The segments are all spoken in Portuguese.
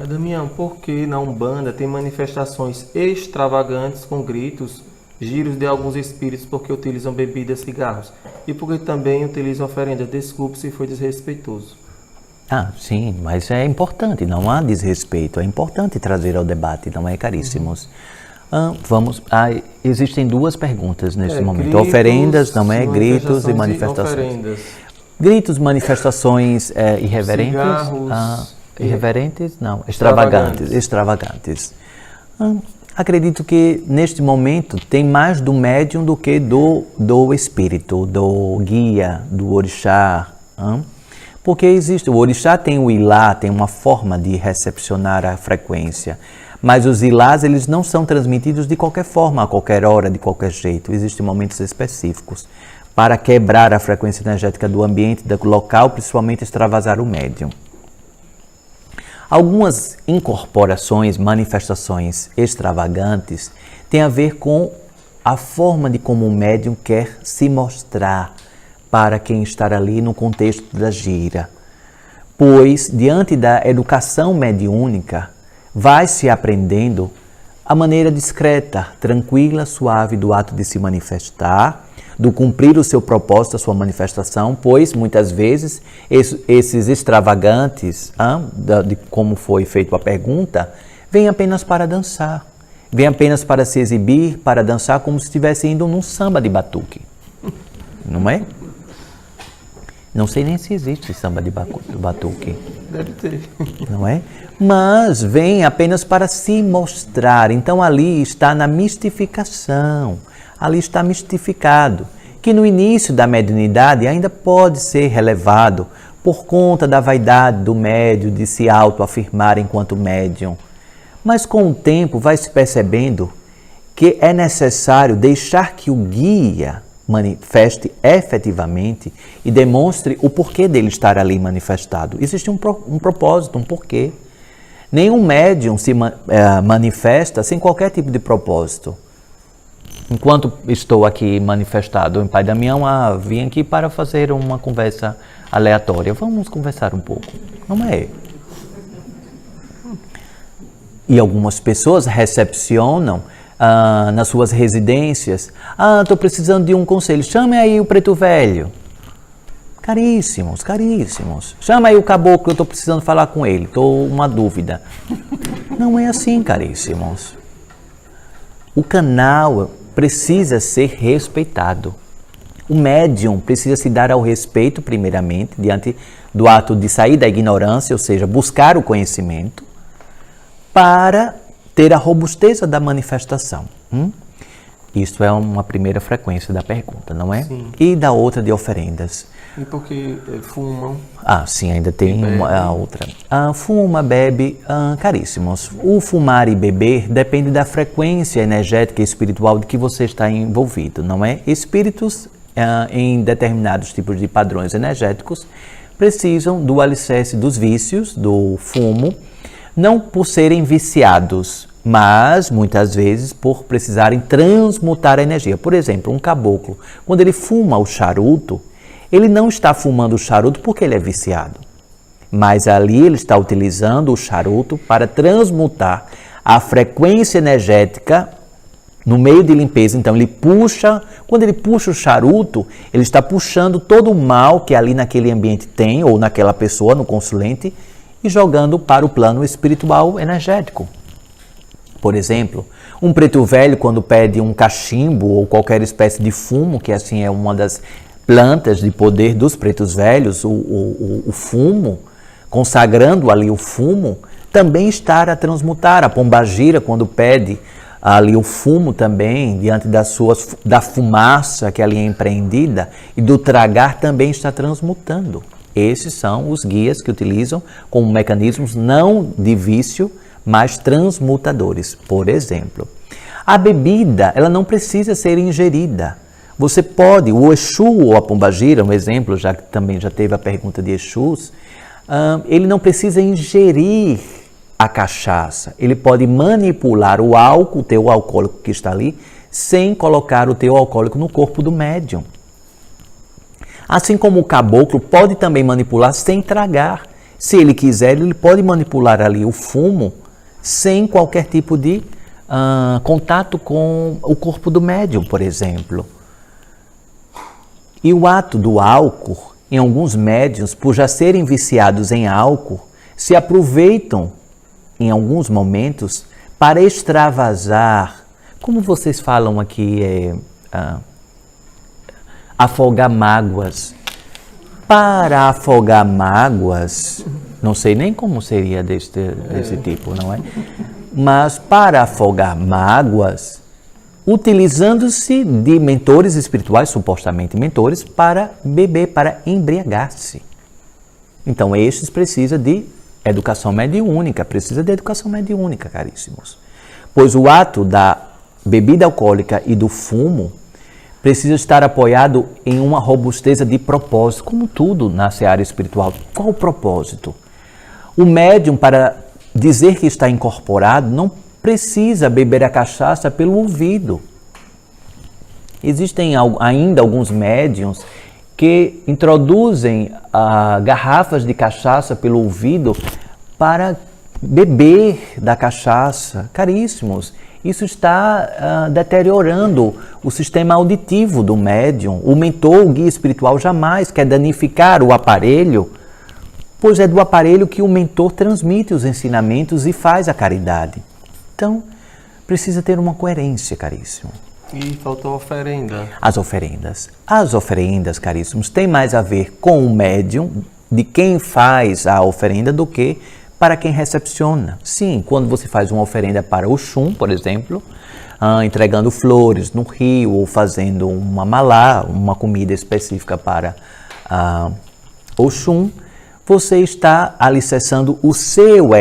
Pai Damião, por que na Umbanda tem manifestações extravagantes com gritos, giros de alguns espíritos porque utilizam bebidas e cigarros? E porque também utilizam oferendas? Desculpe se foi desrespeitoso. Sim, mas é importante, não há desrespeito, é importante trazer ao debate, não é, caríssimos? Existem duas perguntas nesse momento. Gritos, oferendas, não é? Gritos e manifestações. Gritos, manifestações irreverentes? Cigarros, irreverentes? Não, extravagantes. Acredito que neste momento tem mais do médium do que do espírito, do guia, do orixá. Porque existe, o orixá tem o ilá, tem uma forma de recepcionar a frequência, mas os ilás, eles não são transmitidos de qualquer forma, a qualquer hora, de qualquer jeito. Existem momentos específicos para quebrar a frequência energética do ambiente, do local, principalmente extravasar o médium. Algumas incorporações, manifestações extravagantes têm a ver com a forma de como o médium quer se mostrar para quem está ali no contexto da gira. Pois, diante da educação mediúnica, vai se aprendendo a maneira discreta, tranquila, suave do ato de se manifestar, do cumprir o seu propósito, a sua manifestação, pois muitas vezes esses extravagantes, de como foi feita a pergunta, vêm apenas para dançar, vêm apenas para se exibir, para dançar como se estivesse indo num samba de batuque, não é? Não sei nem se existe samba de batuque. Deve ter. Não é? Mas vem apenas para se mostrar. Então ali está na mistificação. Ali está mistificado. Que no início da mediunidade ainda pode ser relevado por conta da vaidade do médium de se autoafirmar enquanto médium. Mas com o tempo vai se percebendo que é necessário deixar que o guia manifeste efetivamente e demonstre o porquê dele estar ali manifestado. Existe um propósito, um porquê. Nenhum médium se manifesta sem qualquer tipo de propósito. Enquanto estou aqui manifestado em Pai Damião, vim aqui para fazer uma conversa aleatória. Vamos conversar um pouco, não é? E algumas pessoas recepcionam nas suas residências, estou precisando de um conselho, chame aí o preto velho. Caríssimos, chama aí o caboclo, eu estou precisando falar com ele, estou uma dúvida. Não é assim, caríssimos. O canal precisa ser respeitado. O médium precisa se dar ao respeito, primeiramente, diante do ato de sair da ignorância, ou seja, buscar o conhecimento, para ter a robusteza da manifestação. Isso é uma primeira frequência da pergunta, não é? Sim. E da outra de oferendas. E porque fumam? Sim, ainda tem a outra. Fuma, bebe, caríssimos. O fumar e beber depende da frequência energética e espiritual de que você está envolvido, não é? Espíritos em determinados tipos de padrões energéticos precisam do alicerce dos vícios, do fumo, não por serem viciados, mas muitas vezes por precisarem transmutar a energia. Por exemplo, um caboclo, quando ele fuma o charuto, ele não está fumando o charuto porque ele é viciado, mas ali ele está utilizando o charuto para transmutar a frequência energética no meio de limpeza. Então ele puxa, quando ele puxa o charuto, ele está puxando todo o mal que ali naquele ambiente tem, ou naquela pessoa, no consulente, e jogando para o plano espiritual energético. Por exemplo, um preto velho, quando pede um cachimbo ou qualquer espécie de fumo, que assim é uma das plantas de poder dos pretos velhos, o fumo, consagrando ali o fumo, também está a transmutar. A pombagira, quando pede ali o fumo também, diante da fumaça que ali é empreendida, e do tragar também está transmutando. Esses são os guias que utilizam como mecanismos não de vício, mas transmutadores. Por exemplo, a bebida, ela não precisa ser ingerida. Você pode, o Exu ou a pombagira, um exemplo, já que também já teve a pergunta de Exus, ele não precisa ingerir a cachaça. Ele pode manipular o álcool, o teor alcoólico que está ali, sem colocar o teor alcoólico no corpo do médium. Assim como o caboclo pode também manipular sem tragar, Se ele quiser, ele pode manipular ali o fumo sem qualquer tipo de contato com o corpo do médium, por exemplo. E o ato do álcool, em alguns médiuns, por já serem viciados em álcool, se aproveitam, em alguns momentos, para extravasar, como vocês falam aqui, afogar mágoas. Para afogar mágoas, não sei nem como seria desse tipo, não é? Mas para afogar mágoas, utilizando-se de mentores espirituais, supostamente mentores, para beber, para embriagar-se. Então, estes precisam de educação mediúnica, caríssimos. Pois o ato da bebida alcoólica e do fumo precisa estar apoiado em uma robusteza de propósito, como tudo na seara espiritual. Qual o propósito? O médium, para dizer que está incorporado, não precisa beber a cachaça pelo ouvido. Existem ainda alguns médiums que introduzem garrafas de cachaça pelo ouvido para beber da cachaça. Caríssimos, isso está deteriorando o sistema auditivo do médium. O mentor, o guia espiritual, jamais quer danificar o aparelho, pois é do aparelho que o mentor transmite os ensinamentos e faz a caridade. Então, precisa ter uma coerência, caríssimo. E faltou a oferenda. As oferendas, caríssimos, têm mais a ver com o médium, de quem faz a oferenda, do que para quem recepciona. Sim, quando você faz uma oferenda para Oxum, por exemplo, entregando flores no rio ou fazendo uma malá, uma comida específica para Oxum, você está alicerçando o seu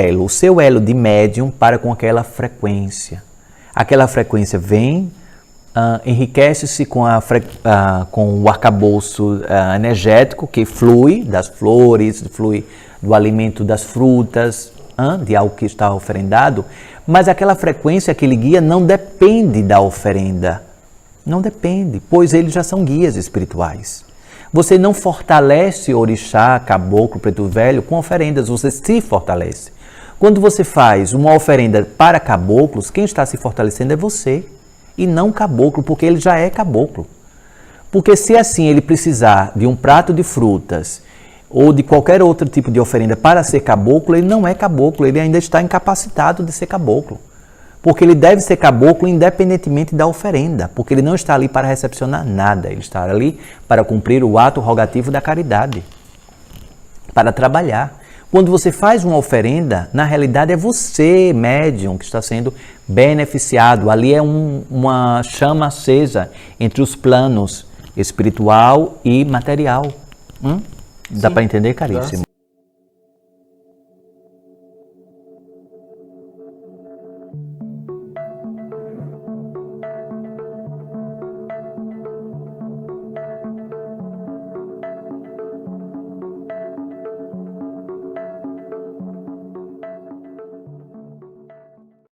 elo de médium para com aquela frequência. Aquela frequência vem, enriquece-se com o arcabouço energético que flui das flores, flui do alimento das frutas, de algo que está oferendado, mas aquela frequência, aquele guia não depende da oferenda. Não depende, pois eles já são guias espirituais. Você não fortalece orixá, caboclo, preto velho com oferendas, você se fortalece. Quando você faz uma oferenda para caboclos, quem está se fortalecendo é você e não o caboclo, porque ele já é caboclo. Porque se assim ele precisar de um prato de frutas ou de qualquer outro tipo de oferenda para ser caboclo, ele não é caboclo, ele ainda está incapacitado de ser caboclo. Porque ele deve ser caboclo independentemente da oferenda, porque ele não está ali para recepcionar nada, ele está ali para cumprir o ato rogativo da caridade, para trabalhar. Quando você faz uma oferenda, na realidade é você, médium, que está sendo beneficiado. Ali é uma chama acesa entre os planos espiritual e material. Dá para entender, caríssimo?